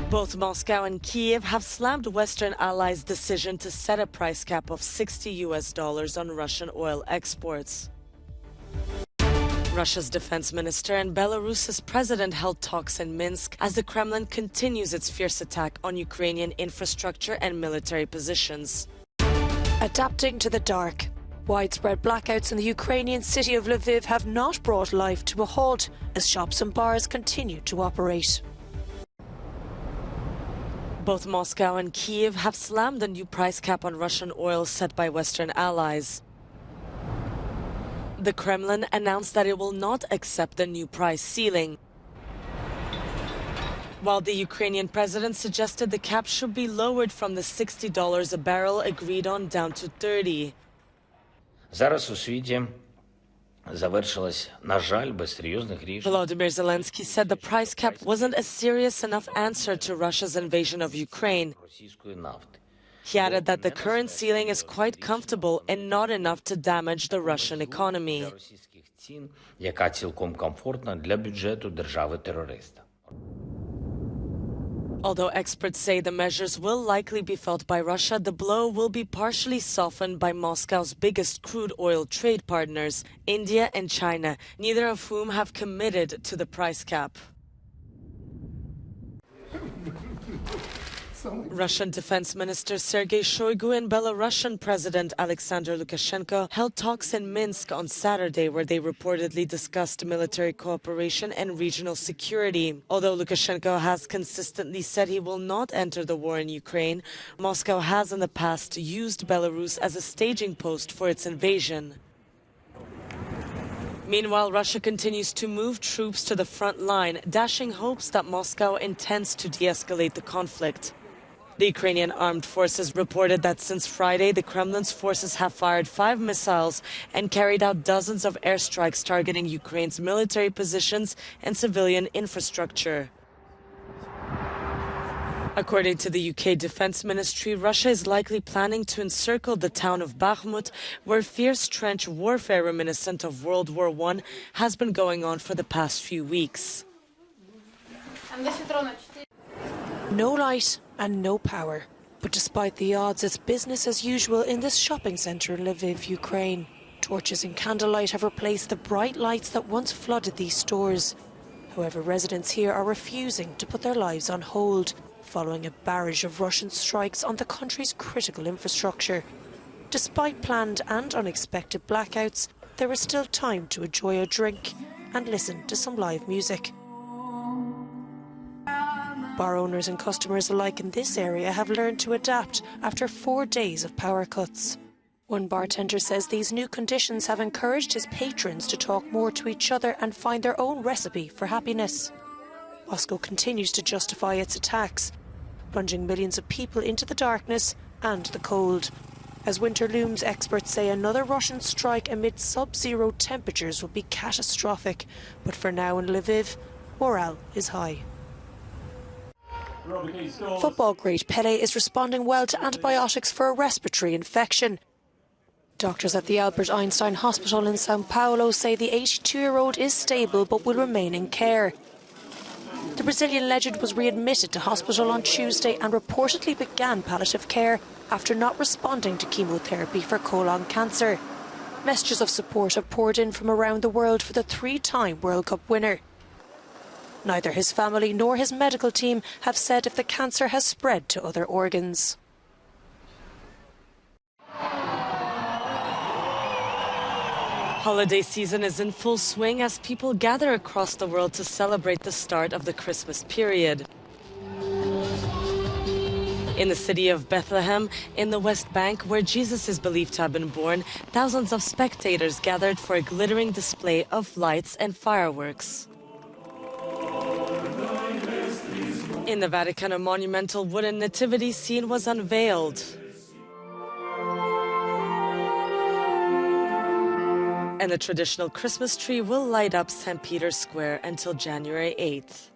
Both Moscow and Kiev have slammed Western allies' decision to set a price cap of $60 on Russian oil exports. Russia's defense minister and Belarus's president held talks in Minsk as the Kremlin continues its fierce attack on Ukrainian infrastructure and military positions. Adapting to the dark. Widespread blackouts in the Ukrainian city of Lviv have not brought life to a halt as shops and bars continue to operate. Both Moscow and Kiev have slammed the new price cap on Russian oil set by Western allies. The Kremlin announced that it will not accept the new price ceiling, while the Ukrainian president suggested the cap should be lowered from the $60 a barrel agreed on down to $30. Зараз у світі завершилась, на жаль, без серйозних рішень. Volodymyr Zelensky said the price cap wasn't a serious enough answer to Russia's invasion of Ukraine. He added that the current ceiling is quite comfortable and not enough to damage the Russian economy. Яка цілком комфортна для бюджету держави-терориста. Although experts say the measures will likely be felt by Russia, the blow will be partially softened by Moscow's biggest crude oil trade partners, India and China, neither of whom have committed to the price cap. Russian Defense Minister Sergei Shoigu and Belarusian President Alexander Lukashenko held talks in Minsk on Saturday where they reportedly discussed military cooperation and regional security. Although Lukashenko has consistently said he will not enter the war in Ukraine, Moscow has in the past used Belarus as a staging post for its invasion. Meanwhile, Russia continues to move troops to the front line, dashing hopes that Moscow intends to de-escalate the conflict. The Ukrainian armed forces reported that since Friday, the Kremlin's forces have fired 5 missiles and carried out dozens of airstrikes targeting Ukraine's military positions and civilian infrastructure. According to the UK Defense Ministry, Russia is likely planning to encircle the town of Bakhmut, where fierce trench warfare reminiscent of World War I has been going on for the past few weeks. No light and no power. But despite the odds, it's business as usual in this shopping centre in Lviv, Ukraine. Torches and candlelight have replaced the bright lights that once flooded these stores. However, residents here are refusing to put their lives on hold, following a barrage of Russian strikes on the country's critical infrastructure. Despite planned and unexpected blackouts, there is still time to enjoy a drink and listen to some live music. Bar owners and customers alike in this area have learned to adapt after 4 days of power cuts. One bartender says these new conditions have encouraged his patrons to talk more to each other and find their own recipe for happiness. Moscow continues to justify its attacks, plunging millions of people into the darkness and the cold. As winter looms, experts say another Russian strike amid sub-zero temperatures would be catastrophic. But for now in Lviv, morale is high. Football great Pele is responding well to antibiotics for a respiratory infection. Doctors at the Albert Einstein Hospital in Sao Paulo say the 82-year-old is stable but will remain in care. The Brazilian legend was readmitted to hospital on Tuesday and reportedly began palliative care after not responding to chemotherapy for colon cancer. Messages of support have poured in from around the world for the 3-time World Cup winner. Neither his family nor his medical team have said if the cancer has spread to other organs. Holiday season is in full swing as people gather across the world to celebrate the start of the Christmas period. In the city of Bethlehem, in the West Bank, where Jesus is believed to have been born, thousands of spectators gathered for a glittering display of lights and fireworks. In the Vatican, a monumental wooden nativity scene was unveiled. And the traditional Christmas tree will light up St. Peter's Square until January 8th.